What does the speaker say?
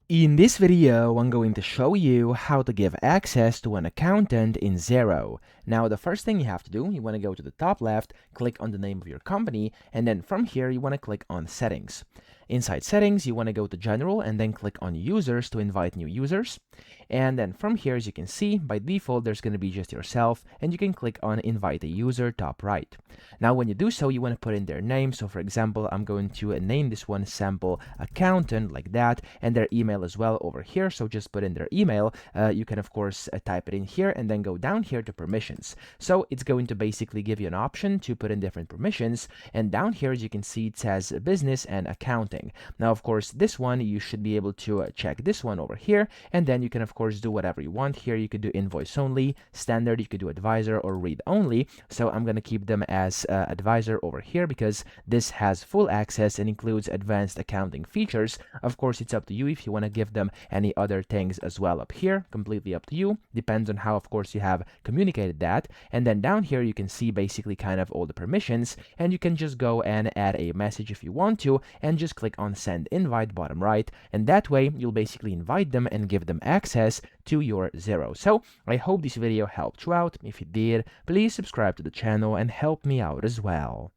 In this video, I'm going to show you how to give access to an accountant in Xero. Now, the first thing you have to do, you want to go to the top left, click on the name of your company, and then from here, you want to click on Settings. Inside Settings, you want to go to General and then click on Users to invite new users. And then from here, as you can see, by default, there's going to be just yourself, and you can click on Invite a User top right. Now, when you do so, you want to put in their name. So for example, I'm going to name this one Sample Accountant like that, and their email as well over here. So just put in their email. You can of course type it in here and then go down here to permissions. So it's going to basically give you an option to put in different permissions. And down here, as you can see, it says business and accounting. Now, of course, this one, you should be able to check this one over here. And then you can of course do whatever you want here. You could do invoice only, standard, you could do advisor or read only. So I'm going to keep them as advisor over here because this has full access and includes advanced accounting features. Of course, it's up to you if you want to give them any other things as well up here. Completely up to you. Depends on how, of course, you have communicated that. And then down here, you can see basically kind of all the permissions, and you can just go and add a message if you want to, and just click on send invite bottom right. And that way, you'll basically invite them and give them access to your Xero. So I hope this video helped you out. If it did, please subscribe to the channel and help me out as well.